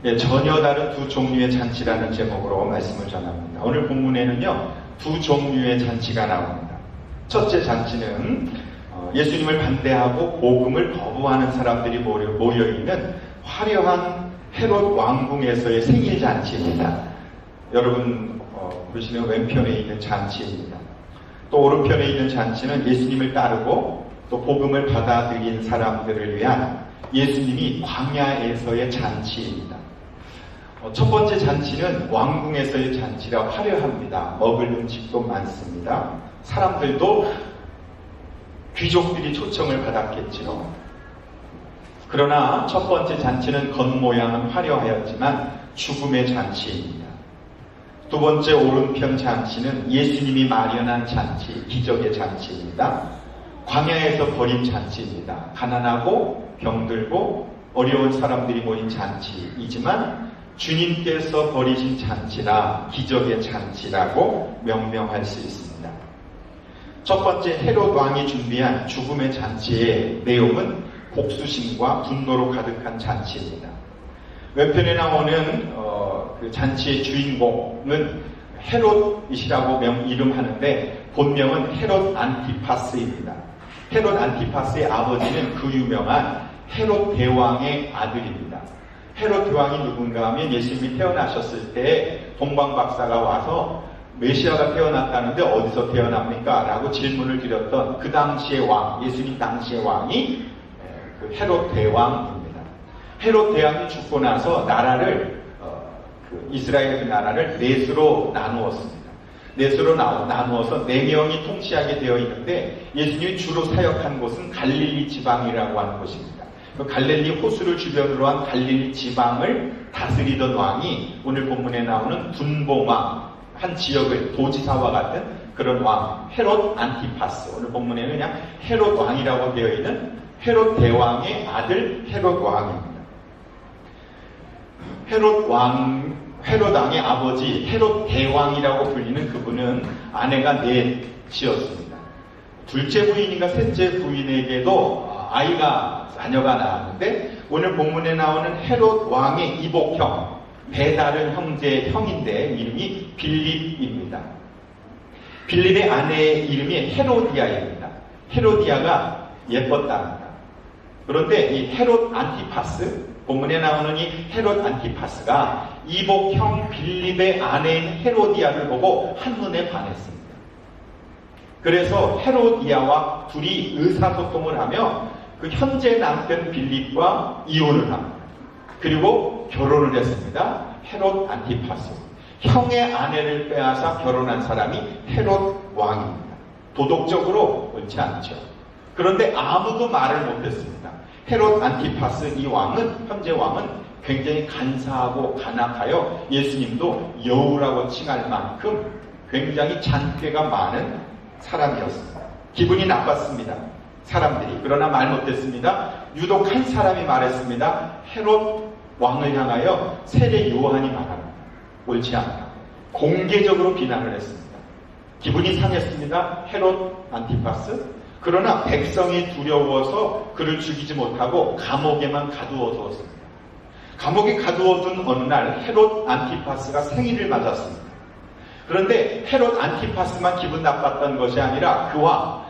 예, 전혀 다른 두 종류의 잔치라는 제목으로 말씀을 전합니다. 오늘 본문에는요, 두 종류의 잔치가 나옵니다. 첫째 잔치는 예수님을 반대하고 복음을 거부하는 사람들이 모여있는 화려한 헤롯 왕궁에서의 생일 잔치입니다. 여러분 보시는 왼편에 있는 잔치입니다. 또 오른편에 있는 잔치는 예수님을 따르고 또 복음을 받아들인 사람들을 위한 예수님이 광야에서의 잔치입니다. 첫 번째 잔치는 왕궁에서의 잔치라 화려합니다. 먹을 음식도 많습니다. 사람들도 귀족들이 초청을 받았겠지요. 그러나 첫 번째 잔치는 겉모양은 화려하였지만 죽음의 잔치입니다. 두 번째 오른편 잔치는 예수님이 마련한 잔치, 기적의 잔치입니다. 광야에서 벌인 잔치입니다. 가난하고 병들고 어려운 사람들이 모인 잔치이지만 주님께서 벌이신 잔치라 기적의 잔치라고 명명할 수 있습니다. 첫 번째 헤롯 왕이 준비한 죽음의 잔치의 내용은 복수심과 분노로 가득한 잔치입니다. 왼편에 나오는 그 잔치의 주인공은 헤롯이라고 이름하는데 본명은 헤롯 안티파스입니다. 헤롯 안티파스의 아버지는 그 유명한 헤롯 대왕의 아들입니다. 헤롯 대왕이 누군가 하면 예수님이 태어나셨을 때 동방박사가 와서 메시아가 태어났다는데 어디서 태어납니까? 라고 질문을 드렸던 그 당시의 왕, 예수님 당시의 왕이 그 헤롯 대왕입니다. 헤롯 대왕이 죽고 나서 나라를 이스라엘 그 나라를 넷으로 나누었습니다. 넷으로 나누어서 4명이 통치하게 되어 있는데 예수님이 주로 사역한 곳은 갈릴리 지방이라고 하는 곳입니다. 그 갈릴리 호수를 주변으로 한 갈릴리 지방을 다스리던 왕이 오늘 본문에 나오는 분봉왕, 한 지역을 도지사와 같은 그런 왕, 헤롯 안티파스. 오늘 본문에는 그냥 헤롯 왕이라고 되어 있는 헤롯 대왕의 아들 헤롯 왕입니다. 헤롯 왕의 아버지 헤롯 대왕이라고 불리는 그분은 아내가 넷이었습니다. 둘째 부인인가 셋째 부인에게도 자녀가 나왔는데 오늘 본문에 나오는 헤롯 왕의 이복형, 배다른 형인데 이름이 빌립입니다. 빌립의 아내의 이름이 헤로디아입니다. 헤로디아가 예뻤답니다. 그런데 이 헤롯 안티파스, 본문에 나오는 이 헤롯 안티파스가 이복형 빌립의 아내인 헤로디아를 보고 한눈에 반했습니다. 그래서 헤로디아와 둘이 의사소통을 하며 그 현재 남편 빌립과 이혼을 합니다. 그리고 결혼을 했습니다. 헤롯 안티파스. 형의 아내를 빼앗아 결혼한 사람이 헤롯 왕입니다. 도덕적으로 옳지 않죠. 그런데 아무도 말을 못했습니다. 헤롯 안티파스 이 왕은, 현재 왕은 굉장히 간사하고 간악하여 예수님도 여우라고 칭할 만큼 굉장히 잔꾀가 많은 사람이었습니다. 기분이 나빴습니다. 사람들이. 그러나 말 못했습니다. 유독 한 사람이 말했습니다. 헤롯 왕을 향하여 세례 요한이 말합니다. 옳지 않다. 공개적으로 비난을 했습니다. 기분이 상했습니다. 헤롯 안티파스. 그러나 백성이 두려워서 그를 죽이지 못하고 감옥에만 가두어 두었습니다. 감옥에 가두어 둔 어느 날 헤롯 안티파스가 생일을 맞았습니다. 그런데 헤롯 안티파스만 기분 나빴던 것이 아니라 그와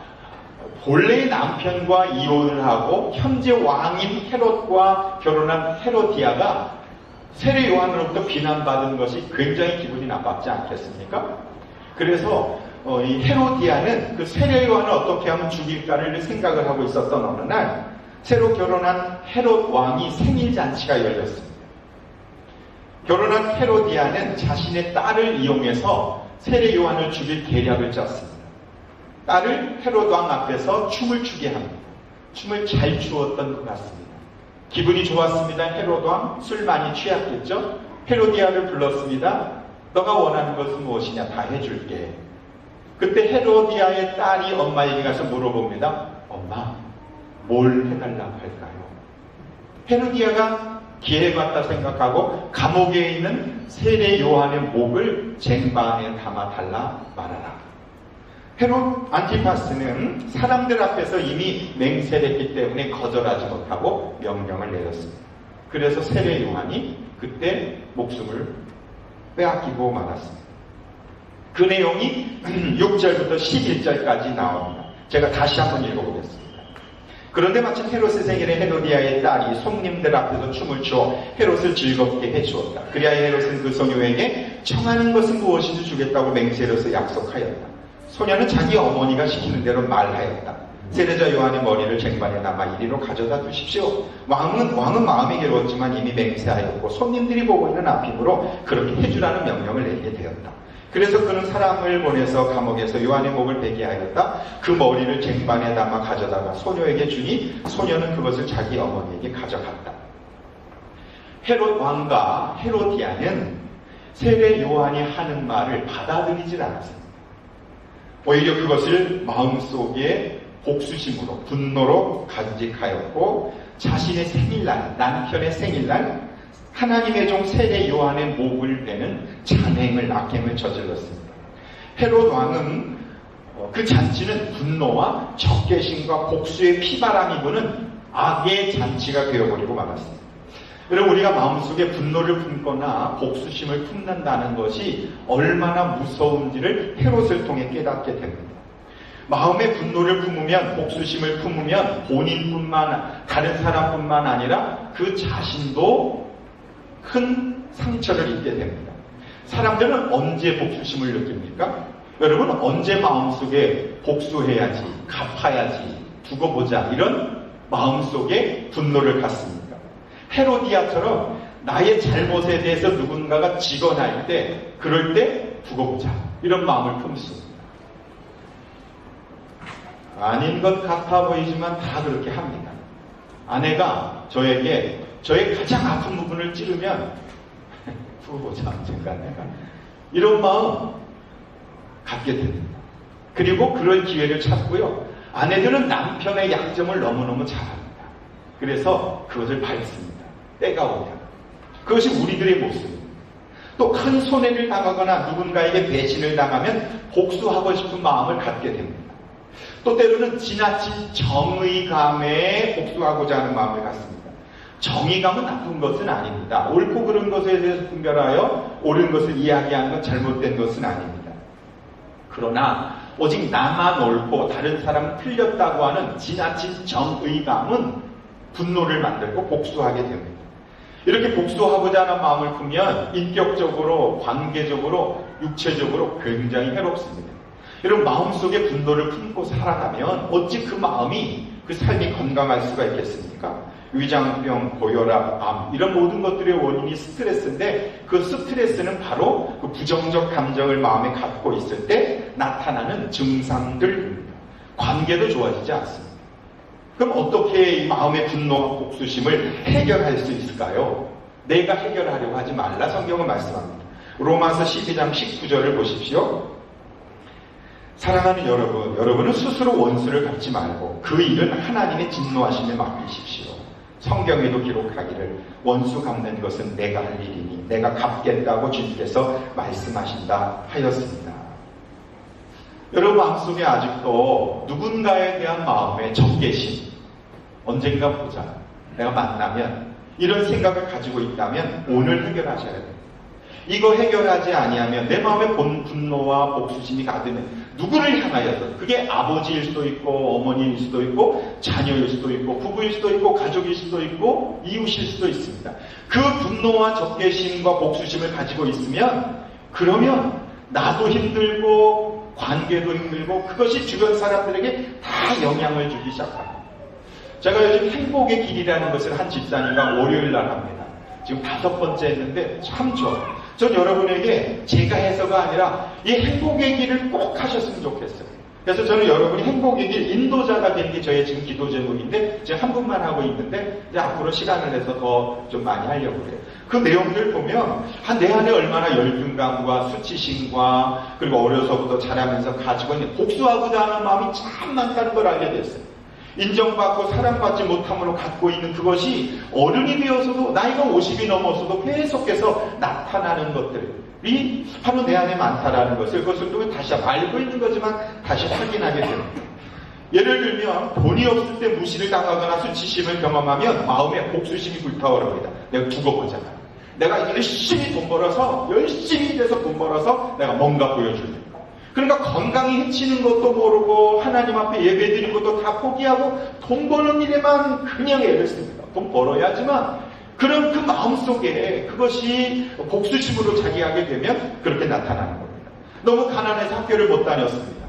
본래의 남편과 이혼을 하고 현재 왕인 헤롯과 결혼한 헤로디아가 세례 요한으로부터 비난받은 것이 굉장히 기분이 나빴지 않겠습니까? 그래서 이 헤로디아는 그 세례 요한을 어떻게 하면 죽일까를 생각을 하고 있었던 어느 날 새로 결혼한 헤롯 왕이 생일 잔치가 열렸습니다. 결혼한 헤로디아는 자신의 딸을 이용해서 세례 요한을 죽일 계략을 짰습니다. 딸을 헤롯 왕 앞에서 춤을 추게 합니다. 춤을 잘 추었던 것 같습니다. 기분이 좋았습니다. 헤롯 왕 술 많이 취했겠죠? 헤로디아를 불렀습니다. 너가 원하는 것은 무엇이냐? 다 해줄게. 그때 헤로디아의 딸이 엄마에게 가서 물어봅니다. 엄마, 뭘 해달라고 할까요? 헤로디아가 기회 같다 생각하고 감옥에 있는 세례 요한의 목을 쟁반에 담아달라 말하라. 헤롯 안티파스는 사람들 앞에서 이미 맹세했기 때문에 거절하지 못하고 명령을 내렸습니다. 그래서 세례 요한이 그때 목숨을 빼앗기고 말았습니다. 그 내용이 6절부터 11절까지 나옵니다. 제가 다시 한번 읽어보겠습니다. 그런데 마침 헤롯의 생일에 헤로디아의 딸이 손님들 앞에서 춤을 추어 헤롯을 즐겁게 해주었다. 그리하여 헤롯은 그 소녀에게 청하는 것은 무엇인지 주겠다고 맹세로서 약속하였다. 소녀는 자기 어머니가 시키는 대로 말하였다. 세례자 요한의 머리를 쟁반에 담아 이리로 가져다 두십시오. 왕은 마음이 괴로웠지만 이미 맹세하였고 손님들이 보고 있는 앞이므로 그렇게 해주라는 명령을 내리게 되었다. 그래서 그는 사람을 보내서 감옥에서 요한의 목을 베게 하였다. 그 머리를 쟁반에 담아 가져다가 소녀에게 주니 소녀는 그것을 자기 어머니에게 가져갔다. 헤롯 왕과 헤로디아는 세례 요한이 하는 말을 받아들이질 않았습니다. 오히려 그것을 마음속에 복수심으로 분노로 간직하였고 자신의 생일날, 남편의 생일날 하나님의 종 세례 요한의 목을 베는 잔행을 악행을 저질렀습니다. 헤롯 왕은 그 잔치는 분노와 적개심과 복수의 피바람이 부는 악의 잔치가 되어버리고 말았습니다. 여러분, 우리가 마음속에 분노를 품거나 복수심을 품는다는 것이 얼마나 무서운지를 헤롯을 통해 깨닫게 됩니다. 마음에 분노를 품으면, 복수심을 품으면 본인뿐만, 다른 사람뿐만 아니라 그 자신도 큰 상처를 입게 됩니다. 사람들은 언제 복수심을 느낍니까? 여러분, 언제 마음속에 복수해야지, 갚아야지, 두고 보자, 이런 마음속에 분노를 갖습니까? 헤로디아처럼 나의 잘못에 대해서 누군가가 직언할 때, 그럴 때 두고 보자, 이런 마음을 품습니다. 아닌 것 같아 보이지만 다 그렇게 합니다. 아내가 저에게 저의 가장 아픈 부분을 찌르면 두고 보자, 언젠가 내가, 이런 마음 갖게 됩니다. 그리고 그럴 기회를 찾고요. 아내들은 남편의 약점을 너무너무 잘 압니다. 그래서 그것을 밟습니다. 때가 오면. 그것이 우리들의 모습입니다. 또 큰 손해를 당하거나 누군가에게 배신을 당하면 복수하고 싶은 마음을 갖게 됩니다. 또 때로는 지나친 정의감에 복수하고자 하는 마음을 갖습니다. 정의감은 나쁜 것은 아닙니다. 옳고 그른 것에 대해서 분별하여 옳은 것을 이야기하는 건 잘못된 것은 아닙니다. 그러나 오직 나만 옳고 다른 사람은 틀렸다고 하는 지나친 정의감은 분노를 만들고 복수하게 됩니다. 이렇게 복수하고자 하는 마음을 품으면 인격적으로, 관계적으로, 육체적으로 굉장히 해롭습니다. 여러분, 마음속에 분노를 품고 살아가면 어찌 그 마음이, 그 삶이 건강할 수가 있겠습니까? 위장병, 고혈압, 암, 이런 모든 것들의 원인이 스트레스인데, 그 스트레스는 바로 그 부정적 감정을 마음에 갖고 있을 때 나타나는 증상들입니다. 관계도 좋아지지 않습니다. 그럼 어떻게 이 마음의 분노와 복수심을 해결할 수 있을까요? 내가 해결하려고 하지 말라 성경은 말씀합니다. 로마서 12장 19절을 보십시오. 사랑하는 여러분, 여러분은 스스로 원수를 갚지 말고 그 일은 하나님의 진노하심에 맡기십시오. 성경에도 기록하기를 원수 갚는 것은 내가 할 일이니 내가 갚겠다고 주님께서 말씀하신다 하였습니다. 여러분 마음속에 아직도 누군가에 대한 마음의 적개심, 언젠가 보자, 내가 만나면, 이런 생각을 가지고 있다면 오늘 해결하셔야 됩니다. 이거 해결하지 아니하면 내 마음에 분노와 복수심이 가득해 누구를 향하여서, 그게 아버지일 수도 있고 어머니일 수도 있고 자녀일 수도 있고 부부일 수도 있고 가족일 수도 있고 이웃일 수도 있습니다. 그 분노와 적개심과 복수심을 가지고 있으면, 그러면 나도 힘들고 관계도 힘들고 그것이 주변 사람들에게 다 영향을 주기 시작합니다. 제가 요즘 행복의 길이라는 것을 한 집사님과 월요일날 합니다. 지금 5번째 했는데 참 좋아요. 전 여러분에게 제가 해서가 아니라 이 행복의 길을 꼭 하셨으면 좋겠어요. 그래서 저는 여러분이 행복의 길 인도자가 되는 게 저의 지금 기도 제목인데, 제가 한 분만 하고 있는데 이제 앞으로 시간을 내서 더 좀 많이 하려고 그래요. 그 내용들 보면 내 안에 얼마나 열등감과 수치심과 그리고 어려서부터 자라면서 가지고 있는 복수하고자 하는 마음이 참 많다는 걸 알게 됐어요. 인정받고 사랑받지 못함으로 갖고 있는 그것이 어른이 되어서도, 나이가 50이 넘어서도 계속해서 나타나는 것들이 바로 내 안에 많다라는 것을, 그것을 또 다시 알고 있는 거지만 다시 확인하게 됩니다. 예를 들면 돈이 없을 때 무시를 당하거나 수치심을 경험하면 마음에 복수심이 불타오릅니다. 내가 두고 보잖아. 내가 열심히 돈 벌어서, 열심히 일해서 돈 벌어서 내가 뭔가 보여줄게. 그러니까 건강이 해치는 것도 모르고 하나님 앞에 예배드리는 것도 다 포기하고 돈 버는 일에만 그냥 애를 씁니다. 돈 벌어야지만. 그럼 그 마음속에 그것이 복수심으로 자기하게 되면 그렇게 나타나는 겁니다. 너무 가난해서 학교를 못 다녔습니다.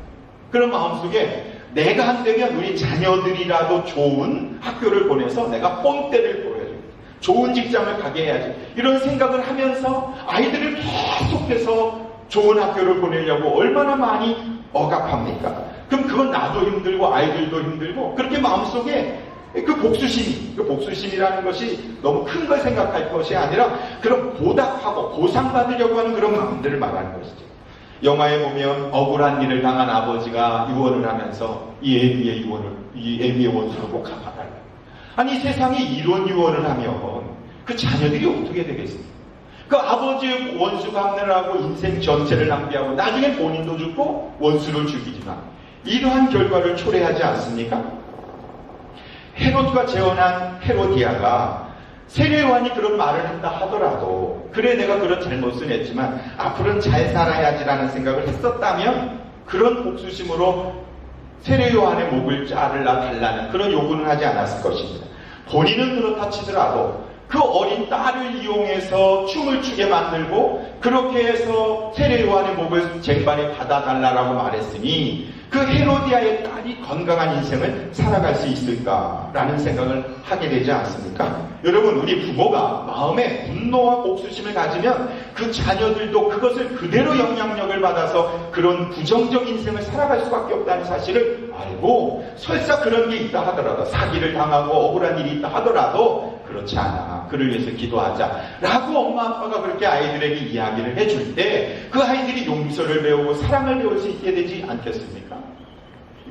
그런 마음속에 내가 안 되면 우리 자녀들이라도 좋은 학교를 보내서 내가 뽕대를 보여줘야 돼. 좋은 직장을 가게 해야지. 이런 생각을 하면서 아이들을 계속해서 좋은 학교를 보내려고 얼마나 많이 억압합니까? 그럼 그건 나도 힘들고 아이들도 힘들고 그렇게 마음속에 그 복수심이라는 것이 너무 큰 걸 생각할 것이 아니라 그런 보답하고 보상받으려고 하는 그런 마음들을 말하는 것이죠. 영화에 보면 억울한 일을 당한 아버지가 유언을 하면서 이 애비의 원수를 꼭 갚아달라. 아니 세상에 이런 유언을 하면 그 자녀들이 어떻게 되겠습니까? 그 아버지의 원수 갚느라고 인생 전체를 낭비하고 나중에 본인도 죽고 원수를 죽이지만 이러한 결과를 초래하지 않습니까? 헤롯과 재혼한 헤로디아가 세례요한이 그런 말을 한다 하더라도 그래 내가 그런 잘못을 했지만 앞으로는 잘 살아야지라는 생각을 했었다면 그런 복수심으로 세례요한의 목을 자르라 달라는 그런 요구는 하지 않았을 것입니다. 본인은 그렇다 치더라도 그 어린 딸을 이용해서 춤을 추게 만들고 그렇게 해서 세례요한의 목을 쟁반에 받아달라고 말했으니 그 헤로디아의 딸이 건강한 인생을 살아갈 수 있을까라는 생각을 하게 되지 않습니까? 여러분 우리 부모가 마음에 분노와 복수심을 가지면 그 자녀들도 그것을 그대로 영향력을 받아서 그런 부정적 인생을 살아갈 수밖에 없다는 사실을 알고 설사 그런 게 있다 하더라도 사기를 당하고 억울한 일이 있다 하더라도 그렇지 않아. 그를 위해서 기도하자. 라고 엄마 아빠가 그렇게 아이들에게 이야기를 해줄 때 그 아이들이 용서를 배우고 사랑을 배울 수 있게 되지 않겠습니까?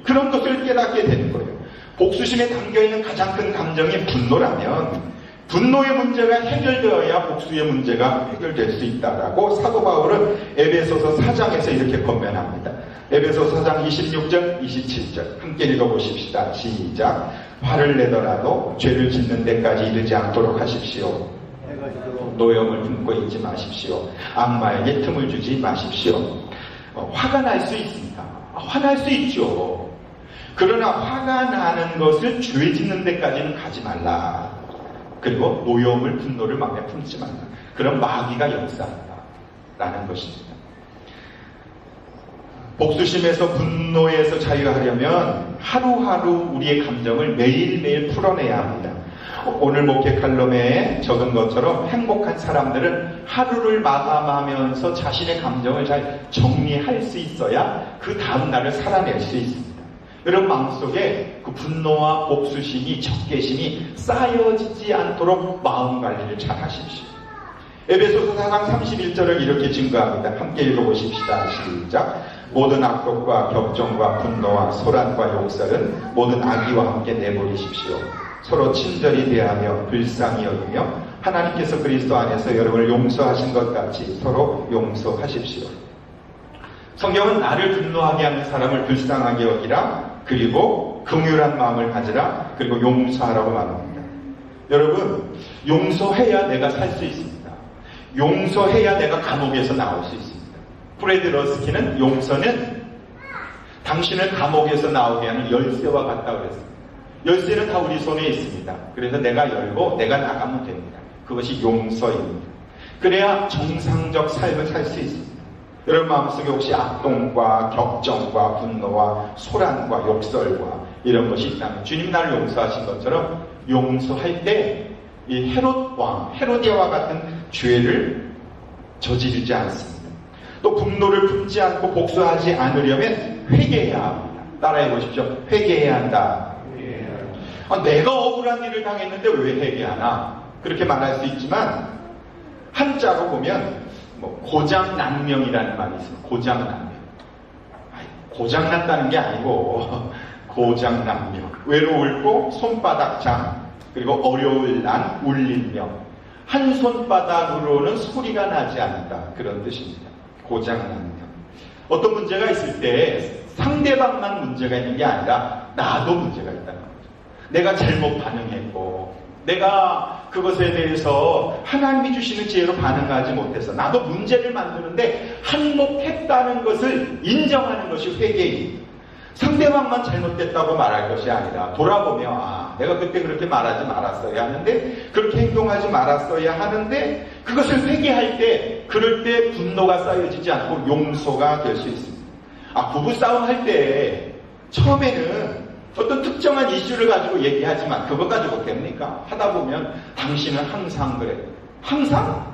그런 것을 깨닫게 되는 거예요. 복수심에 담겨있는 가장 큰 감정이 분노라면 분노의 문제가 해결되어야 복수의 문제가 해결될 수 있다라고 사도 바울은 에베소서 4장에서 이렇게 권면합니다. 에베소서 4장 26절, 27절 함께 읽어보십시다. 시작. 화를 내더라도 죄를 짓는 데까지 이르지 않도록 하십시오. 노염을 품고 있지 마십시오. 악마에게 틈을 주지 마십시오. 화가 날 수 있습니다. 화날 수 있죠. 그러나 화가 나는 것을 죄 짓는 데까지는 가지 말라. 그리고 노여움을 분노를 마음에 품지 말라. 그런 마귀가 역사한다 라는 것입니다. 복수심에서 분노에서 자유하려면 하루하루 우리의 감정을 매일매일 풀어내야 합니다. 오늘 목회 칼럼에 적은 것처럼 행복한 사람들은 하루를 마감하면서 자신의 감정을 잘 정리할 수 있어야 그 다음 날을 살아낼 수 있습니다. 여러분 마음속에 그 분노와 복수심이 적개심이 쌓여지지 않도록 마음 관리를 잘 하십시오. 에베소서 4장 31절을 이렇게 증거합니다. 함께 읽어보십시다. 시작. 모든 악독과 격정과 분노와 소란과 욕설은 모든 악의와 함께 내버리십시오. 서로 친절히 대하며 불쌍히 여기며 하나님께서 그리스도 안에서 여러분을 용서하신 것 같이 서로 용서하십시오. 성경은 나를 분노하게 하는 사람을 불쌍하게 여기라, 그리고 긍휼한 마음을 가지라, 그리고 용서하라고 말합니다. 여러분, 용서해야 내가 살 수 있습니다. 용서해야 내가 감옥에서 나올 수 있습니다. 프레드 러스키는 용서는 당신을 감옥에서 나오게 하는 열쇠와 같다고 그랬습니다. 열쇠는 다 우리 손에 있습니다. 그래서 내가 열고 내가 나가면 됩니다. 그것이 용서입니다. 그래야 정상적 삶을 살 수 있습니다. 여러분 마음속에 혹시 악동과 격정과 분노와 소란과 욕설과 이런 것이 있다면 주님 나를 용서하신 것처럼 용서할 때 이 헤롯 왕, 헤로디아와 같은 죄를 저지르지 않습니다. 또 분노를 품지 않고 복수하지 않으려면 회개해야 합니다. 따라해 보십시오. 회개해야 한다. 내가 억울한 일을 당했는데 왜 회개하나? 그렇게 말할 수 있지만 한자로 보면 고장난명이라는 말이 있습니다. 고장난명. 고장난다는 게 아니고 고장난명. 외로울고 손바닥장, 그리고 어려울 난 울림명. 한 손바닥으로는 소리가 나지 않는다. 그런 뜻입니다. 고장난명. 어떤 문제가 있을 때 상대방만 문제가 있는 게 아니라 나도 문제가 있다는 거죠. 내가 잘못 반응했고 내가 그것에 대해서 하나님이 주시는 지혜로 반응하지 못해서 나도 문제를 만드는데 한몫했다는 것을 인정하는 것이 회개입니다. 상대방만 잘못됐다고 말할 것이 아니라 돌아보며 내가 그때 그렇게 말하지 말았어야 하는데, 그렇게 행동하지 말았어야 하는데, 그것을 회개할 때 그럴 때 분노가 쌓여지지 않고 용서가 될 수 있습니다. 부부싸움 할 때 처음에는 어떤 특정한 이슈를 가지고 얘기하지만 그것 가지고 됩니까? 하다 보면 당신은 항상 그래. 항상?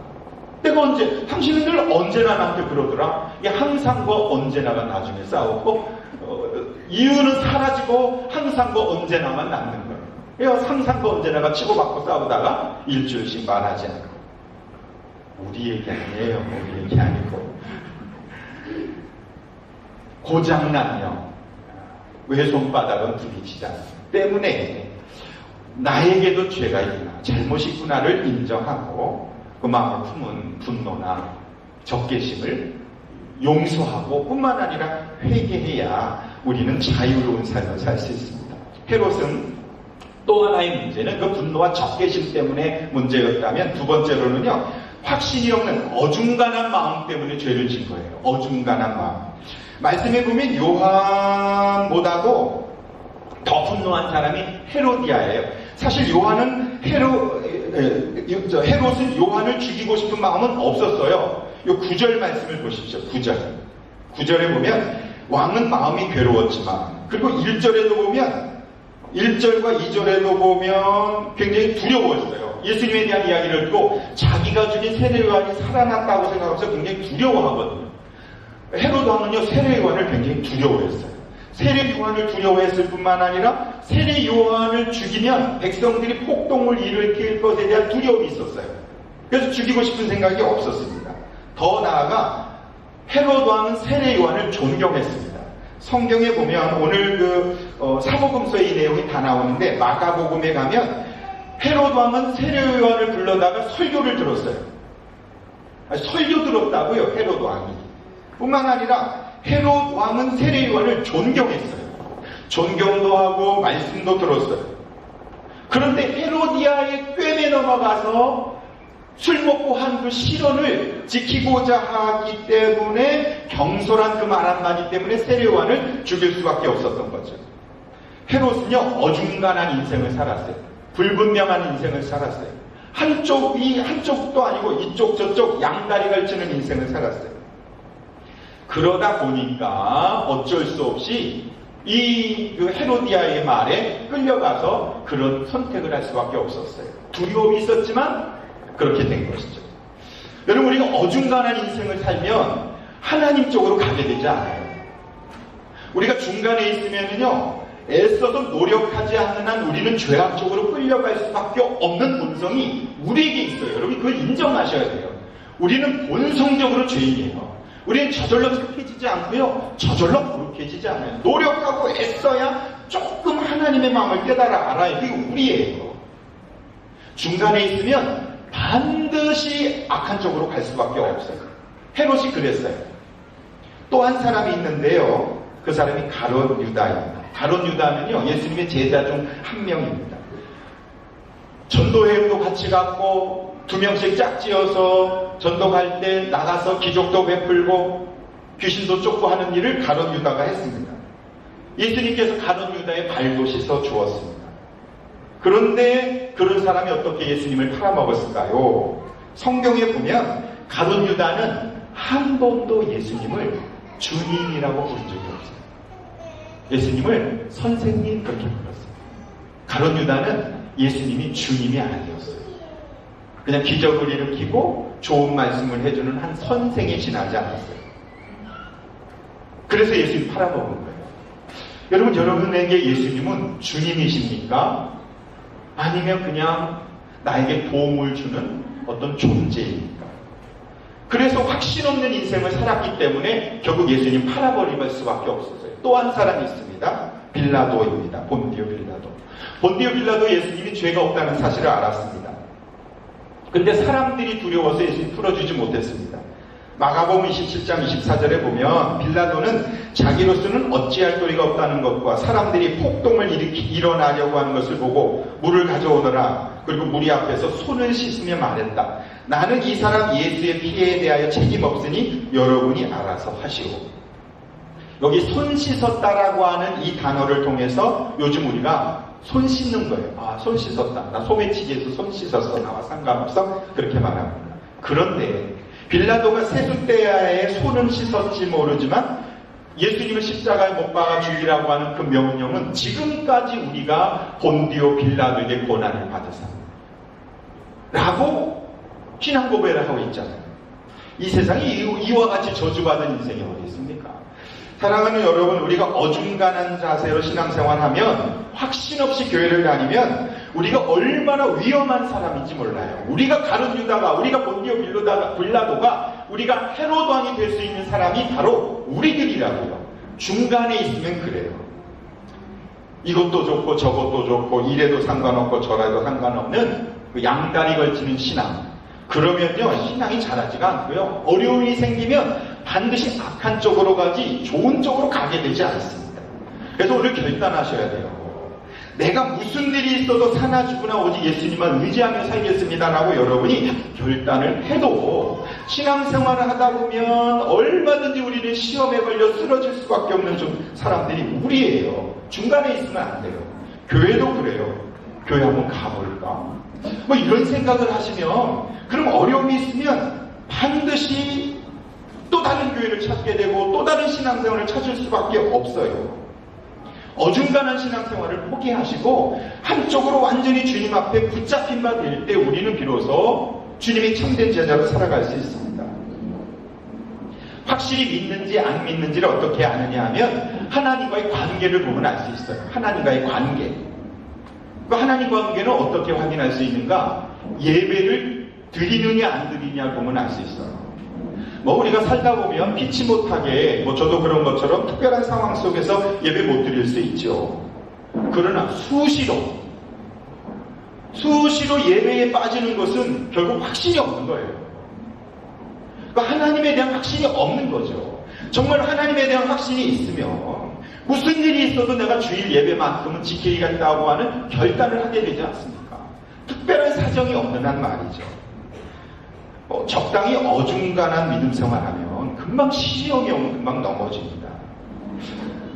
내가 언제? 당신은 늘 언제나 나한테 그러더라. 이 항상과 언제나가 나중에 싸우고 이유는 사라지고 항상과 언제나만 남는 거예요. 항상과 언제나가 치고받고 싸우다가 일주일씩 말하지 않고. 우리 얘기 아니에요. 우리 얘기 아니고. 고장난요. 왼손바닥은 부딪히지 않습니다. 때문에 나에게도 죄가 있구나, 잘못이 있구나를 인정하고 그 마음을 품은 분노나 적개심을 용서하고 뿐만 아니라 회개해야 우리는 자유로운 삶을 살 수 있습니다. 헤롯은 또 하나의 문제는 그 분노와 적개심 때문에 문제였다면, 두 번째로는요, 확신이 없는 어중간한 마음 때문에 죄를 진 거예요. 어중간한 마음. 말씀해 보면 요한보다도 더 분노한 사람이 헤로디아예요. 사실 헤롯은 요한을 죽이고 싶은 마음은 없었어요. 요 9절 말씀을 보십시오. 9절에 보면 왕은 마음이 괴로웠지만, 그리고 1절에도 보면 1절과 2절에도 보면 굉장히 두려웠어요. 예수님에 대한 이야기를 듣고 자기가 죽인 세례요한이 살아났다고 생각하면서 굉장히 두려워하거든요. 헤롯 왕은요, 세례요한을 굉장히 두려워했어요. 세례요한을 두려워했을 뿐만 아니라 세례요한을 죽이면 백성들이 폭동을 일으킬 것에 대한 두려움이 있었어요. 그래서 죽이고 싶은 생각이 없었습니다. 더 나아가 헤롯 왕은 세례요한을 존경했습니다. 성경에 보면 오늘 사복음서의 이 내용이 다 나오는데, 마가복음에 가면 헤롯 왕은 세례요한을 불러다가 설교를 들었어요. 설교 들었다고요, 헤롯 왕이. 뿐만 아니라 헤롯 왕은 세례요한을 존경했어요. 존경도 하고 말씀도 들었어요. 그런데 헤로디아의 꿰매 넘어가서 술 먹고 한 그 실언을 지키고자 하기 때문에, 경솔한 그 말 한마디 때문에 세례요한을 죽일 수밖에 없었던 거죠. 헤롯은요, 어중간한 인생을 살았어요. 불분명한 인생을 살았어요. 한쪽도 아니고 이쪽 저쪽 양다리 걸치는 인생을 살았어요. 그러다 보니까 어쩔 수 없이 그 헤로디아의 말에 끌려가서 그런 선택을 할 수밖에 없었어요. 두려움이 있었지만 그렇게 된 것이죠. 여러분, 우리가 어중간한 인생을 살면 하나님 쪽으로 가게 되지 않아요. 우리가 중간에 있으면요, 애써도 노력하지 않는 한 우리는 죄악 쪽으로 끌려갈 수밖에 없는 본성이 우리에게 있어요. 여러분, 그걸 인정하셔야 돼요. 우리는 본성적으로 죄인이에요. 우리는 저절로 착해지지 않고요, 저절로 거룩해지지 않아요. 노력하고 애써야 조금 하나님의 마음을 깨달아 알아요. 그게 우리예요. 중간에 있으면 반드시 악한 쪽으로 갈 수밖에 없어요. 헤롯이 그랬어요. 또 한 사람이 있는데요, 그 사람이 가룟 유다입니다. 가룟 유다는요, 예수님의 제자 중 한 명입니다. 전도회의도 같이 갔고 2명씩 짝지어서 전도 갈 때 나가서 기적도 베풀고 귀신도 쫓고 하는 일을 가룟 유다가 했습니다. 예수님께서 가룟 유다의 발도 씻어 주었습니다. 그런데 그런 사람이 어떻게 예수님을 팔아먹었을까요? 성경에 보면 가룟 유다는 한 번도 예수님을 주님이라고 부른 적이 없어요. 예수님을 선생님 그렇게 불렀어요. 가룟 유다는 예수님이 주님이 아니었어요. 그냥 기적을 일으키고 좋은 말씀을 해주는 한 선생에 지나지 않았어요. 그래서 예수님 팔아먹은 거예요. 여러분, 여러분에게 예수님은 주님이십니까? 아니면 그냥 나에게 도움을 주는 어떤 존재입니까? 그래서 확신 없는 인생을 살았기 때문에 결국 예수님 팔아버릴 수밖에 없었어요. 또 한 사람이 있습니다. 빌라도입니다. 본디오 빌라도. 본디오 빌라도 예수님이 죄가 없다는 사실을 알았습니다. 근데 사람들이 두려워서 예수님 풀어주지 못했습니다. 마가복음 27장 24절에 보면 빌라도는 자기로서는 어찌할 도리가 없다는 것과 사람들이 폭동을 일어나려고 하는 것을 보고 물을 가져오너라 그리고 무리 앞에서 손을 씻으며 말했다. 나는 이 사람 예수의 피해에 대하여 책임 없으니 여러분이 알아서 하시오. 여기 손 씻었다라고 하는 이 단어를 통해서 요즘 우리가 손 씻는 거예요. 아, 손 씻었다. 나 소매치기에서 손 씻었어. 나와 상관없어. 그렇게 말합니다. 그런데 빌라도가 세숫대야에 손은 씻었지 모르지만 예수님을 십자가에 못 박아 죽이라고 하는 그 명령은 지금까지 우리가 본디오 빌라도에게 고난을 받아서 라고 신앙 고백을 하고 있잖아요. 이 세상에 이와 같이 저주받은 인생이 어디 있습니까? 사랑하는 여러분, 우리가 어중간한 자세로 신앙생활하면, 확신 없이 교회를 다니면 우리가 얼마나 위험한 사람인지 몰라요. 우리가 가룟 유다가, 우리가 본디오 빌라도가, 우리가 헤롯 왕이 될 수 있는 사람이 바로 우리들이라고요. 중간에 있으면 그래요. 이것도 좋고 저것도 좋고 이래도 상관없고 저래도 상관없는 그 양다리 걸치는 신앙. 그러면요, 신앙이 자라지가 않고요. 어려움이 생기면 반드시 악한 쪽으로 가지 좋은 쪽으로 가게 되지 않습니다. 그래서 오늘 결단하셔야 돼요. 내가 무슨 일이 있어도 사나 죽으나 오직 예수님만 의지하며 살겠습니다라고 여러분이 결단을 해도 신앙생활을 하다 보면 얼마든지 우리는 시험에 걸려 쓰러질 수밖에 없는 사람들이 우리예요. 중간에 있으면 안 돼요. 교회도 그래요. 교회 한번 가볼까? 뭐 이런 생각을 하시면, 그럼 어려움이 있으면 반드시 또 다른 교회를 찾게 되고 또 다른 신앙생활을 찾을 수밖에 없어요. 어중간한 신앙생활을 포기하시고 한쪽으로 완전히 주님 앞에 붙잡힌 바 될 때 우리는 비로소 주님의 참된 제자로 살아갈 수 있습니다. 확실히 믿는지 안 믿는지를 어떻게 아느냐 하면 하나님과의 관계를 보면 알 수 있어요. 하나님과의 관계. 그 하나님 관계는 어떻게 확인할 수 있는가? 예배를 드리느냐 안 드리느냐 보면 알 수 있어요. 뭐 우리가 살다 보면 피치 못하게, 뭐 저도 그런 것처럼 특별한 상황 속에서 예배 못 드릴 수 있죠. 그러나 수시로 예배에 빠지는 것은 결국 확신이 없는 거예요. 그러니까 하나님에 대한 확신이 없는 거죠. 정말 하나님에 대한 확신이 있으면 무슨 일이 있어도 내가 주일 예배만큼은 지키겠다고 하는 결단을 하게 되지 않습니까? 특별한 사정이 없는 한 말이죠. 적당히 어중간한 믿음 생활하면 금방 시험이 오면 금방 넘어집니다.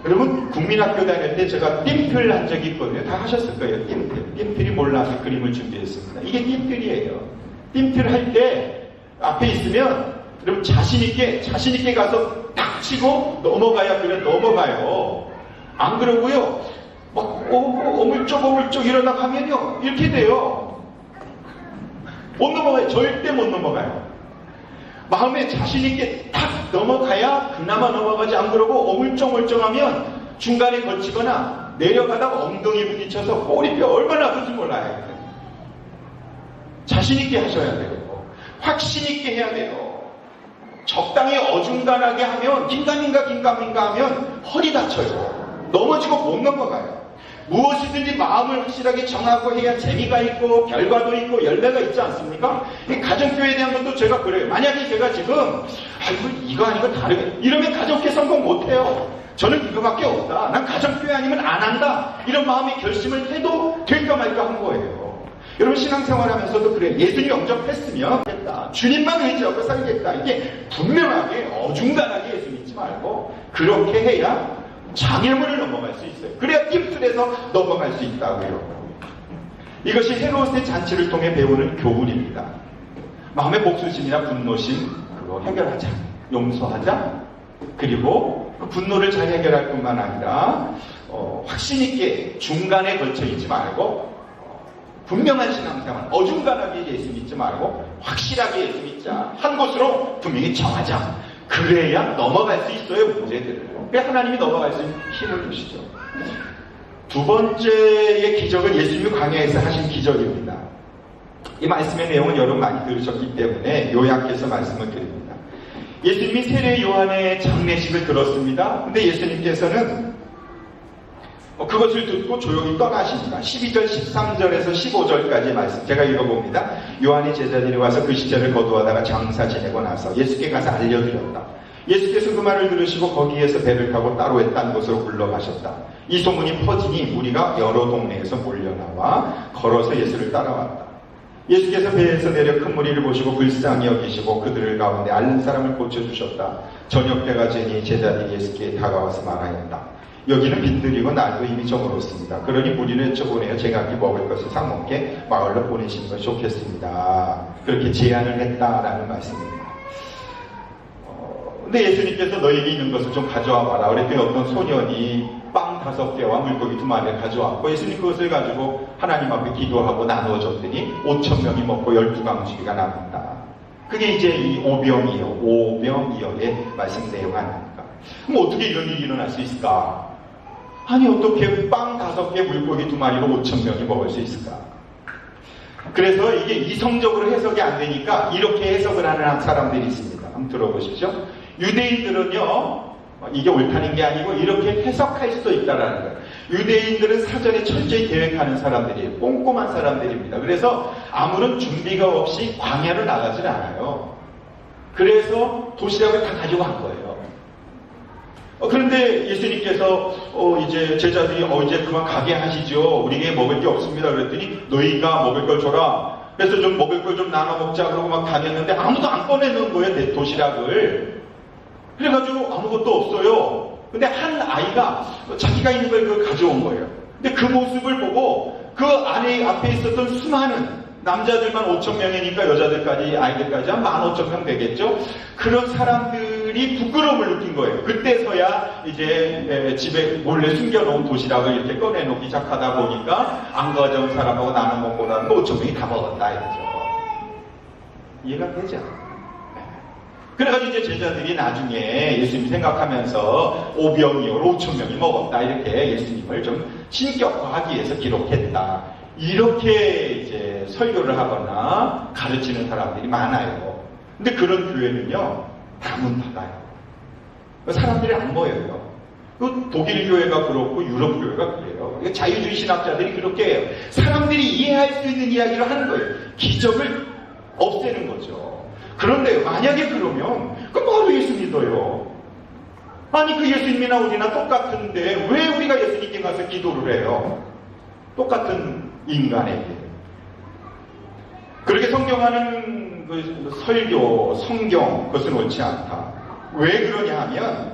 여러분, 국민학교 다닐 때 제가 띠틀 한 적이 있거든요. 다 하셨을 거예요. 띠틀이 몰라서 그림을 준비했습니다. 이게 띠틀이에요. 띠틀 할 때 앞에 있으면 여러분 자신있게 가서 딱 치고 넘어가야 그래 넘어가요. 안 그러고요. 막 어물쩍 이러다 가면요 이렇게 돼요. 못 넘어가요. 절대 못 넘어가요. 마음에 자신있게 탁 넘어가야 그나마 넘어가지, 안 그러고 어물쩡하면 중간에 걸치거나 내려가다가 엉덩이 부딪혀서 꼬리뼈 얼마나 아픈지 몰라요. 자신있게 하셔야 돼요. 확신있게 해야 돼요. 적당히 어중간하게 하면 긴가민가 하면 허리 다쳐요. 넘어지고 못 넘어가요. 무엇이든지 마음을 확실하게 정하고 해야 재미가 있고 결과도 있고 열매가 있지 않습니까? 이 가정교회에 대한 것도 제가 그래요. 만약에 제가 지금 이거 아니고 다르게 이러면 가정교회 성공 못해요. 저는 이거밖에 없다. 난 가정교회 아니면 안 한다. 이런 마음의 결심을 해도 될까 말까 한 거예요. 여러분, 신앙생활하면서도 그래요. 예수님 영접했으면 됐다. 주님만 의지하고 살겠다. 이게 분명하게 어중간하게 예수 믿지 말고 그렇게 해야 장애물을 넘어갈 수 있어요. 그래야 띠틀에서 넘어갈 수 있다고요. 이것이 헤롯의 잔치를 통해 배우는 교훈입니다. 마음의 복수심이나 분노심 그거 해결하자. 용서하자. 그리고 그 분노를 잘 해결할 뿐만 아니라 확신 있게 중간에 걸쳐 있지 말고 분명한 신앙생활, 어중간하게 예수 믿지 말고 확실하게 예수 믿자. 한 곳으로 분명히 정하자. 그래야 넘어갈 수 있어요, 문제들을. 그래야 하나님이 넘어갈 수 있는 힘을 주시죠. 두 번째의 기적은 예수님이 광야에서 하신 기적입니다. 이 말씀의 내용은 여러분 많이 들으셨기 때문에 요약해서 말씀을 드립니다. 예수님이 세례 요한의 장례식을 들었습니다. 근데 예수님께서는 그것을 듣고 조용히 떠나십니다. 12절, 13절에서 15절까지의 말씀 제가 읽어봅니다. 요한이 제자들이 와서 그 시절을 거두하다가 장사 지내고 나서 예수께 가서 알려드렸다. 예수께서 그 말을 들으시고 거기에서 배를 타고 따로 딴 곳으로 물러가셨다. 이 소문이 퍼지니 무리가 여러 동네에서 몰려나와 걸어서 예수를 따라왔다. 예수께서 배에서 내려 큰 무리를 보시고 불쌍히 여기시고 그들을 가운데 앓는 사람을 고쳐주셨다. 저녁 때가 되니 제자들이 예수께 다가와서 말하였다. 여기는 빈들이고 날도 이미 저물었습니다. 그러니 무리를 쳐보내어 제각기 먹을 것을 사먹게 마을로 보내시는 것이 좋겠습니다. 그렇게 제안을 했다라는 말씀입니다. 근데 예수님께서 너에게 있는 것을 좀 가져와 봐라. 그랬더니 어떤 소년이 빵 5개와 물고기 2마리를 가져왔고 예수님 그것을 가지고 하나님 앞에 기도하고 나누어줬더니 5,000명이 먹고 12강주기가 남았다. 그게 이제 이 오병이어의 말씀 내용 아닙니까? 그럼 어떻게 이런 일이 일어날 수 있을까? 아니 어떻게 빵 5개 물고기 2마리로 5,000명이 먹을 수 있을까? 그래서 이게 이성적으로 해석이 안 되니까 이렇게 해석을 하는 사람들이 있습니다. 한번 들어보십시오. 유대인들은요, 이게 옳다는 게 아니고 이렇게 해석할 수도 있다라는 거예요. 유대인들은 사전에 철저히 계획하는 사람들이에요. 꼼꼼한 사람들입니다. 그래서 아무런 준비가 없이 광야로 나가질 않아요. 그래서 도시락을 다 가지고 간 거예요. 그런데 예수님께서 이제 제자들이 이제 그만 가게 하시죠. 우리에게 먹을 게 없습니다. 그랬더니 너희가 먹을 걸 줘라. 그래서 좀 먹을 걸 좀 나눠 먹자 그러고 막 다녔는데 아무도 안 꺼내는 거예요. 도시락을. 그래가지고 아무것도 없어요. 근데 한 아이가 자기가 있는 걸 그걸 가져온 거예요. 근데 그 모습을 보고 그 앞에 있었던 수많은 남자들만 5,000명이니까 여자들까지 아이들까지 한 15,000명 되겠죠. 그런 사람들이 부끄러움을 느낀 거예요. 그때서야 이제 집에 몰래 숨겨놓은 도시락을 이렇게 꺼내놓기 시작하다 보니까 안 가져온 사람하고 나눠 먹고 나면 5,000명이 다 먹었다 이거죠. 이해가 되죠? 그래가지고 이제 제자들이 나중에 예수님 생각하면서 오병이어로 5,000명이 먹었다 이렇게 예수님을 좀 신격화하기 위해서 기록했다. 이렇게 이제 설교를 하거나 가르치는 사람들이 많아요. 근데 그런 교회는요, 다 문 닫아요. 사람들이 안 모여요. 독일 교회가 그렇고 유럽 교회가 그래요. 자유주의 신학자들이 그렇게 해요. 사람들이 이해할 수 있는 이야기를 하는 거예요. 기적을 없애는 거죠. 그런데 만약에 그러면 그럼 뭐로 예수 믿어요? 아니 그 예수님이나 우리나 똑같은데 왜 우리가 예수님께 가서 기도를 해요? 똑같은 인간에게. 그렇게 성경하는 그 설교, 성경 그것은 옳지 않다. 왜 그러냐 하면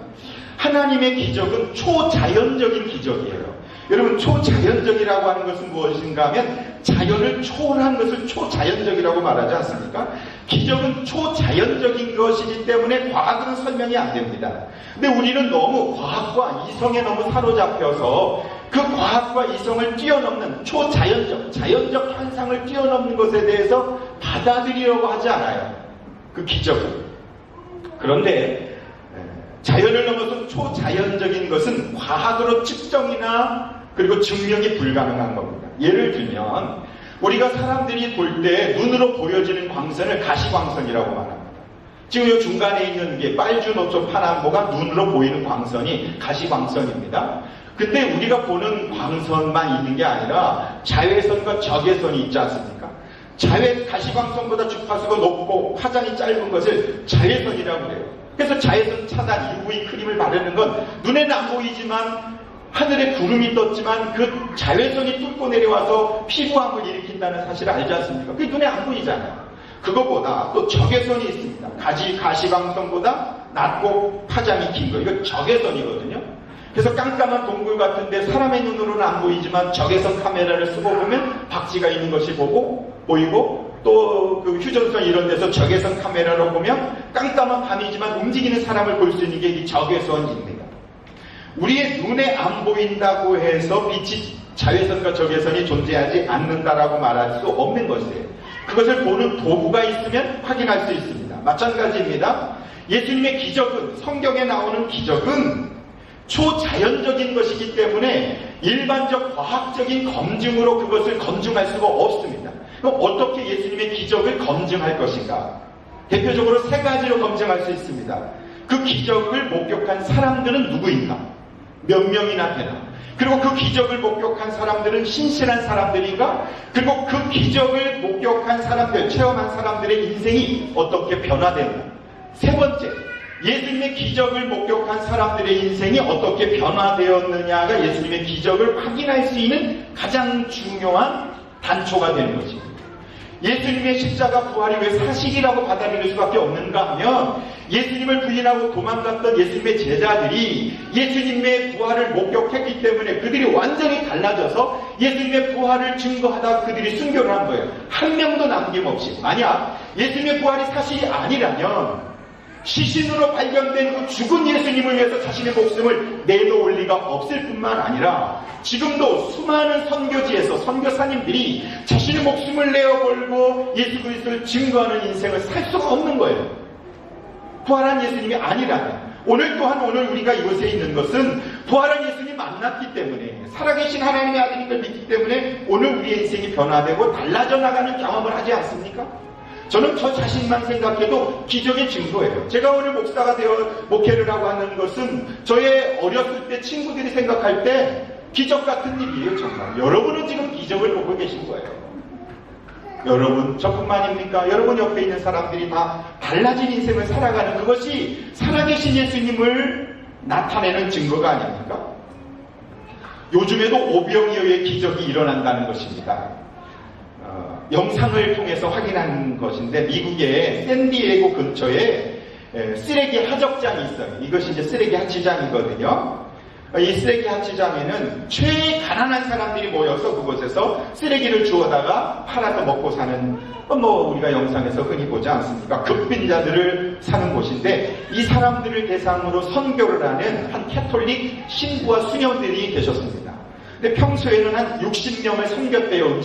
하나님의 기적은 초자연적인 기적이에요. 여러분 초자연적이라고 하는 것은 무엇인가 하면 자연을 초월한 것을 초자연적이라고 말하지 않습니까? 기적은 초자연적인 것이기 때문에 과학으로는 설명이 안 됩니다. 근데 우리는 너무 과학과 이성에 너무 사로잡혀서 그 과학과 이성을 뛰어넘는 초자연적, 자연적 현상을 뛰어넘는 것에 대해서 받아들이려고 하지 않아요. 그 기적을. 그런데 자연을 넘어서 초자연적인 것은 과학으로 측정이나 그리고 증명이 불가능한 겁니다. 예를 들면 우리가 사람들이 볼 때 눈으로 보여지는 광선을 가시광선이라고 말합니다. 지금 이 중간에 있는 게 빨주노초 파남보가 눈으로 보이는 광선이 가시광선입니다. 근데 우리가 보는 광선만 있는 게 아니라 자외선과 적외선이 있지 않습니까? 가시광선보다 주파수가 높고 파장이 짧은 것을 자외선이라고 해요. 그래서 자외선 차단 UV 크림을 바르는 건 눈에는 안 보이지만 하늘에 구름이 떴지만 그 자외선이 뚫고 내려와서 피부암을 일으킨다는 사실을 알지 않습니까? 그게 눈에 안 보이잖아요. 그거보다 또 적외선이 있습니다. 가시광선보다 낮고 파장이 긴 거. 이거 적외선이거든요. 그래서 깜깜한 동굴 같은데 사람의 눈으로는 안 보이지만 적외선 카메라를 쓰고 보면 박쥐가 있는 것이 보이고 또 그 휴전선 이런 데서 적외선 카메라로 보면 깜깜한 밤이지만 움직이는 사람을 볼 수 있는 게 이 적외선입니다. 우리의 눈에 안 보인다고 해서 빛이 자외선과 적외선이 존재하지 않는다라고 말할 수 없는 것이에요. 그것을 보는 도구가 있으면 확인할 수 있습니다. 마찬가지입니다. 예수님의 기적은, 성경에 나오는 기적은 초자연적인 것이기 때문에 일반적 과학적인 검증으로 그것을 검증할 수가 없습니다. 그럼 어떻게 예수님의 기적을 검증할 것인가? 대표적으로 3가지로 검증할 수 있습니다. 그 기적을 목격한 사람들은 누구인가? 몇 명이나 되나? 그리고 그 기적을 목격한 사람들은 신실한 사람들인가? 그리고 그 기적을 목격한 사람들, 체험한 사람들의 인생이 어떻게 변화되는가? 3번째, 예수님의 기적을 목격한 사람들의 인생이 어떻게 변화되었느냐가 예수님의 기적을 확인할 수 있는 가장 중요한 단초가 되는 것입니다. 예수님의 십자가 부활이 왜 사실이라고 받아들일 수밖에 없는가 하면 예수님을 부인하고 도망갔던 예수님의 제자들이 예수님의 부활을 목격했기 때문에 그들이 완전히 달라져서 예수님의 부활을 증거하다 그들이 순교를 한 거예요. 한 명도 남김없이. 만약 예수님의 부활이 사실이 아니라면 시신으로 발견된 그 죽은 예수님을 위해서 자신의 목숨을 내놓을 리가 없을 뿐만 아니라 지금도 수많은 선교지에서 선교사님들이 자신의 목숨을 내어걸고 예수 그리스도를 증거하는 인생을 살 수가 없는 거예요. 부활한 예수님이 아니라면. 오늘 또한 오늘 우리가 이곳에 있는 것은 부활한 예수님 만났기 때문에 살아계신 하나님의 아들인 걸 믿기 때문에 오늘 우리의 인생이 변화되고 달라져 나가는 경험을 하지 않습니까? 저는 저 자신만 생각해도 기적의 증거예요. 제가 오늘 목사가 되어 목회를 하고 하는 것은 저의 어렸을 때 친구들이 생각할 때 기적 같은 일이에요. 정말 여러분은 지금 기적을 보고 계신 거예요. 여러분 저뿐만입니까? 여러분 옆에 있는 사람들이 다 달라진 인생을 살아가는 그것이 살아계신 예수님을 나타내는 증거가 아닙니까? 요즘에도 오병이어의 기적이 일어난다는 것입니다. 영상을 통해서 확인한 것인데 미국의 샌디에고 근처에 쓰레기 하적장이 있어요. 이것이 이제 쓰레기 하치장이거든요. 이 쓰레기 하치장에는 최 가난한 사람들이 모여서 그곳에서 쓰레기를 주워다가 팔아서 먹고 사는 우리가 영상에서 흔히 보지 않습니까? 급빈자들을 사는 곳인데 이 사람들을 대상으로 선교를 하는 한 캐톨릭 신부와 수녀들이 계셨습니다. 근데 평소에는 한 60명을 섬겼대요.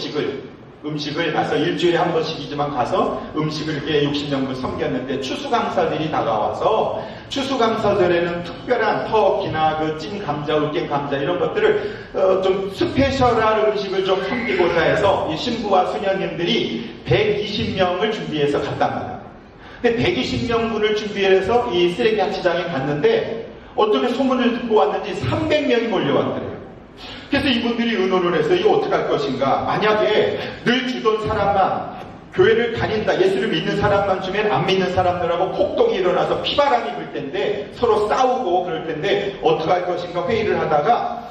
음식을 가서 일주일에 한 번씩이지만 가서 음식을 이렇게 60명분 섬겼는데 추수감사들이 다가와서 추수감사절에는 특별한 터키나 그 찐 감자, 으깬 감자 이런 것들을 좀 스페셜한 음식을 좀 섬기고자 해서 이 신부와 수녀님들이 120명을 준비해서 갔답니다. 근데 120명분을 준비해서 이 쓰레기 하치장에 갔는데 어떻게 소문을 듣고 왔는지 300명이 몰려왔더래요. 그래서 이분들이 의논을 해서 이거 어떻게 할 것인가. 만약에 늘 주던 사람만 교회를 다닌다, 예수를 믿는 사람만 주면 안 믿는 사람들하고 폭동이 일어나서 피바람이 불 텐데 서로 싸우고 그럴 텐데 어떻게 할 것인가 회의를 하다가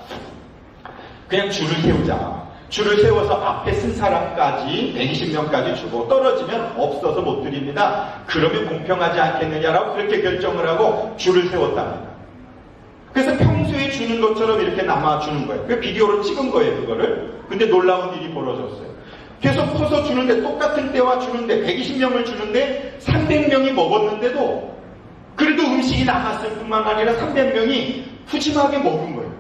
그냥 줄을 세우자. 줄을 세워서 앞에 쓴 사람까지 120명까지 주고 떨어지면 없어서 못 드립니다. 그러면 공평하지 않겠느냐라고 그렇게 결정을 하고 줄을 세웠답니다. 그래서 평소에 주는 것처럼 이렇게 남아주는 거예요. 그 비디오로 찍은 거예요, 그거를. 근데 놀라운 일이 벌어졌어요. 계속 퍼서 주는데, 똑같은 때와 주는데, 120명을 주는데, 300명이 먹었는데도, 그래도 음식이 남았을 뿐만 아니라 300명이 푸짐하게 먹은 거예요.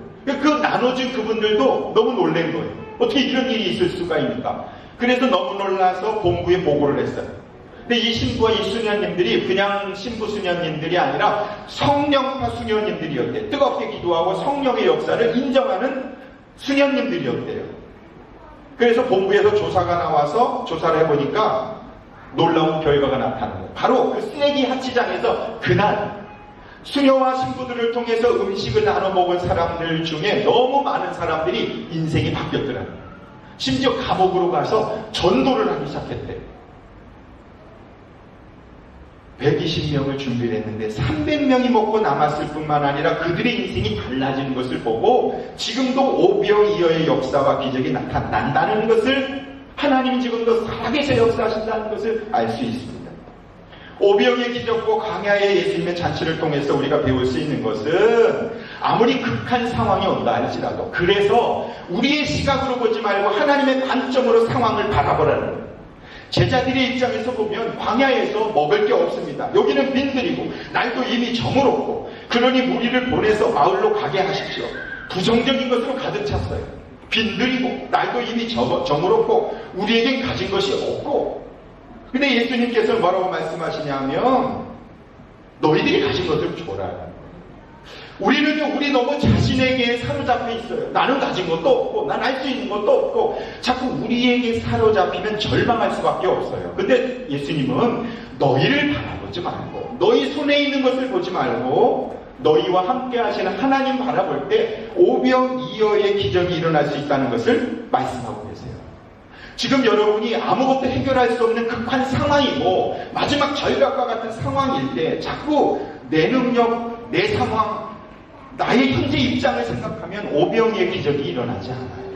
그 나눠준 그분들도 너무 놀란 거예요. 어떻게 이런 일이 있을 수가 있는가. 그래서 너무 놀라서 본부에 보고를 했어요. 근데 이 신부와 이 수녀님들이 그냥 신부 수녀님들이 아니라 성령파 수녀님들이었대요. 뜨겁게 기도하고 성령의 역사를 인정하는 수녀님들이었대요. 그래서 본부에서 조사가 나와서 조사를 해보니까 놀라운 결과가 나타난 거예요. 바로 그 쓰레기 하치장에서 그날 수녀와 신부들을 통해서 음식을 나눠 먹은 사람들 중에 너무 많은 사람들이 인생이 바뀌었더라고요. 심지어 감옥으로 가서 전도를 하기 시작했대요. 120명을 준비를 했는데 300명이 먹고 남았을 뿐만 아니라 그들의 인생이 달라지는 것을 보고 지금도 오병이어의 역사와 기적이 나타난다는 것을 하나님이 지금도 살아계셔 역사하신다는 것을 알 수 있습니다. 오병이의 기적과 광야의 예수님의 잔치를 통해서 우리가 배울 수 있는 것은 아무리 극한 상황이 온다 할지라도 그래서 우리의 시각으로 보지 말고 하나님의 관점으로 상황을 바라보라는 거예요. 제자들의 입장에서 보면 광야에서 먹을 게 없습니다. 여기는 빈들이고 날도 이미 저물었고 그러니 무리를 보내서 마을로 가게 하십시오. 부정적인 것으로 가득 찼어요. 빈들이고 날도 이미 저물었고 우리에겐 가진 것이 없고 근데 예수님께서 뭐라고 말씀하시냐면 너희들이 가진 것을 줘라. 우리 너무 자신에게 사로잡혀 있어요. 나는 가진 것도 없고 난 할 수 있는 것도 없고 자꾸 우리에게 사로잡히면 절망할 수밖에 없어요. 근데 예수님은 너희를 바라보지 말고 너희 손에 있는 것을 보지 말고 너희와 함께 하시는 하나님 바라볼 때 오병이어의 기적이 일어날 수 있다는 것을 말씀하고 계세요. 지금 여러분이 아무것도 해결할 수 없는 극한 상황이고 마지막 절벽과 같은 상황일 때 자꾸 내 능력, 내 상황, 나의 현재 입장을 생각하면 오병이의 기적이 일어나지 않아요.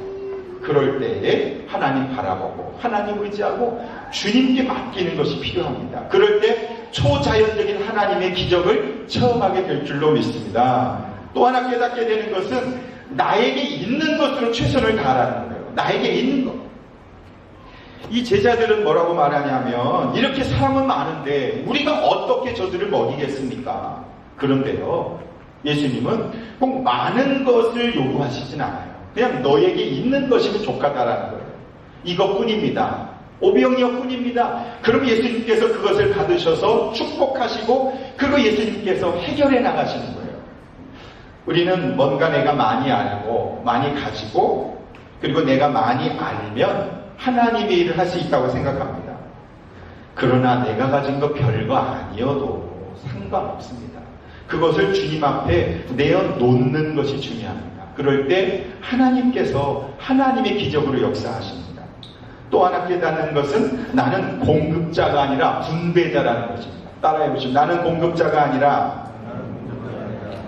그럴 때에 하나님 바라보고 하나님 의지하고 주님께 맡기는 것이 필요합니다. 그럴 때 초자연적인 하나님의 기적을 체험하게 될 줄로 믿습니다. 또 하나 깨닫게 되는 것은 나에게 있는 것으로 최선을 다하라는 거예요. 나에게 있는 것. 이 제자들은 뭐라고 말하냐면 이렇게 사람은 많은데 우리가 어떻게 저들을 먹이겠습니까? 그런데요, 예수님은 꼭 많은 것을 요구하시진 않아요. 그냥 너에게 있는 것이면 족하다라는 거예요. 이것뿐입니다. 오병이어뿐입니다. 그럼 예수님께서 그것을 받으셔서 축복하시고 그거 예수님께서 해결해 나가시는 거예요. 우리는 뭔가 내가 많이 알고 많이 가지고 그리고 내가 많이 알면 하나님의 일을 할 수 있다고 생각합니다. 그러나 내가 가진 거 별거 아니어도 상관없습니다. 그것을 주님 앞에 내어놓는 것이 중요합니다. 그럴 때 하나님께서 하나님의 기적으로 역사하십니다. 또 하나 깨닫는 것은 나는 공급자가 아니라 분배자라는 것입니다. 따라해 보시면 나는 공급자가 아니라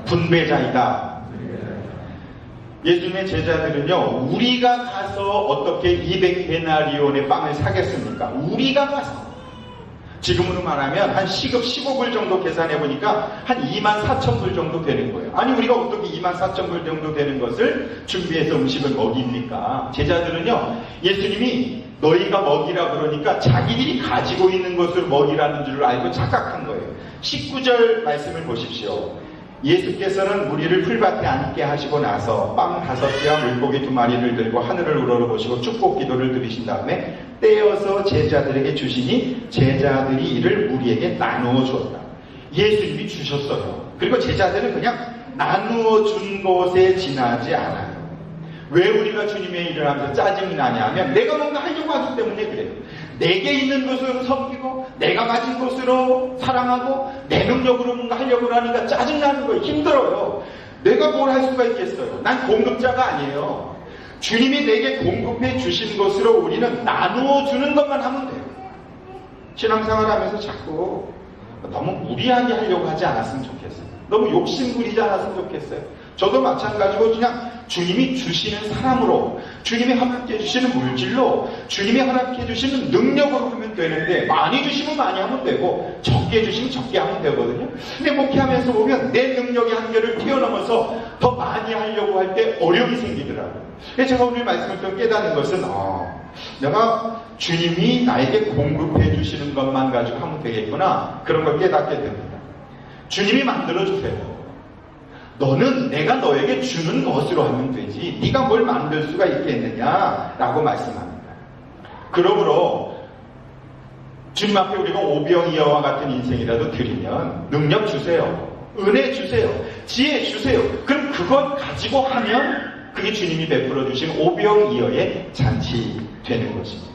분배자이다. 예수님의 제자들은요, 우리가 가서 어떻게 200데나리온의 빵을 사겠습니까? 우리가 가서. 지금으로 말하면 한 시급 15불 정도 계산해 보니까 한 24,000불 정도 되는 거예요. 아니 우리가 어떻게 24,000불 정도 되는 것을 준비해서 음식을 먹입니까? 제자들은요, 예수님이 너희가 먹이라 그러니까 자기들이 가지고 있는 것을 먹이라는 줄 알고 착각한 거예요. 19절 말씀을 보십시오. 예수께서는 무리를 풀밭에 앉게 하시고 나서 빵 5개와 물고기 2마리를 들고 하늘을 우러러보시고 축복 기도를 드리신 다음에 떼어서 제자들에게 주시니 제자들이 이를 무리에게 나누어 주었다. 예수님이 주셨어요. 그리고 제자들은 그냥 나누어 준 것에 지나지 않아요. 왜 우리가 주님의 일을 하면서 짜증이 나냐면 내가 뭔가 하려고 하기 때문에 그래요. 내게 있는 것으로 섬기고 내가 가진 것으로 사랑하고 내 능력으로 뭔가 하려고 하니까 짜증나는 거예요. 힘들어요. 내가 뭘 할 수가 있겠어요. 난 공급자가 아니에요. 주님이 내게 공급해 주신 것으로 우리는 나누어 주는 것만 하면 돼요. 신앙생활 하면서 자꾸 너무 무리하게 하려고 하지 않았으면 좋겠어요. 너무 욕심 부리지 않았으면 좋겠어요. 저도 마찬가지고 그냥 주님이 주시는 사람으로, 주님이 허락해 주시는 물질로, 주님이 허락해 주시는 능력으로 하면 되는데 많이 주시면 많이 하면 되고 적게 주시면 적게 하면 되거든요. 근데 목회하면서 보면 내 능력의 한계를 뛰어넘어서 더 많이 하려고 할 때 어려움이 생기더라고요. 그래서 제가 오늘 말씀을 좀 깨닫는 것은 내가 주님이 나에게 공급해 주시는 것만 가지고 하면 되겠구나, 그런 걸 깨닫게 됩니다. 주님이 만들어 주세요. 너는 내가 너에게 주는 것으로 하면 되지 네가 뭘 만들 수가 있겠느냐라고 말씀합니다. 그러므로 주님 앞에 우리가 오병이어와 같은 인생이라도 드리면 능력 주세요, 은혜 주세요, 지혜 주세요. 그럼 그것 가지고 하면 그게 주님이 베풀어 주신 오병이어의 잔치 되는 것입니다.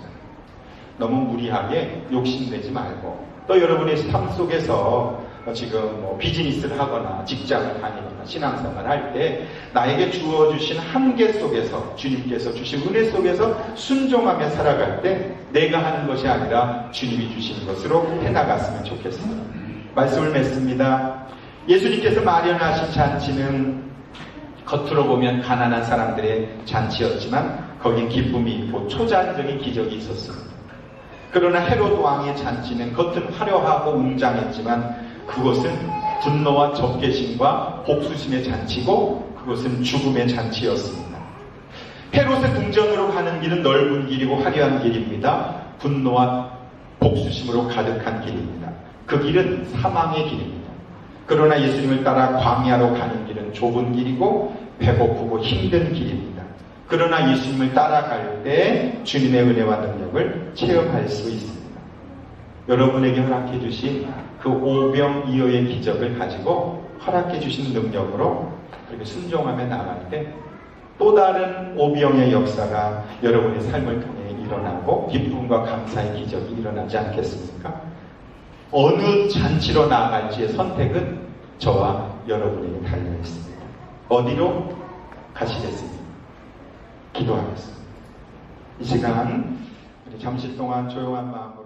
너무 무리하게 욕심내지 말고, 또 여러분의 삶 속에서 지금 비즈니스를 하거나 직장을 다니거나 신앙생활을 할 때 나에게 주어주신 한계 속에서 주님께서 주신 은혜 속에서 순종하며 살아갈 때 내가 하는 것이 아니라 주님이 주신 것으로 해나갔으면 좋겠습니다. 말씀을 맺습니다. 예수님께서 마련하신 잔치는 겉으로 보면 가난한 사람들의 잔치였지만 거긴 기쁨이 있고 초자연적인 기적이 있었습니다. 그러나 헤롯 왕의 잔치는 겉은 화려하고 웅장했지만 그것은 분노와 적개심과 복수심의 잔치고 그것은 죽음의 잔치였습니다. 헤롯의 궁전으로 가는 길은 넓은 길이고 화려한 길입니다. 분노와 복수심으로 가득한 길입니다. 그 길은 사망의 길입니다. 그러나 예수님을 따라 광야로 가는 길은 좁은 길이고 배고프고 힘든 길입니다. 그러나 예수님을 따라갈 때 주님의 은혜와 능력을 체험할 수 있습니다. 여러분에게 허락해 주신 그 오병이어의 기적을 가지고 허락해 주신 능력으로 그렇게 순종하며 나갈 때 또 다른 오병의 역사가 여러분의 삶을 통해 일어나고 기쁨과 감사의 기적이 일어나지 않겠습니까? 어느 잔치로 나아갈지의 선택은 저와 여러분에게 달려 있습니다. 어디로 가시겠습니까? 기도하겠습니다. 이 시간 잠시 동안 조용한 마음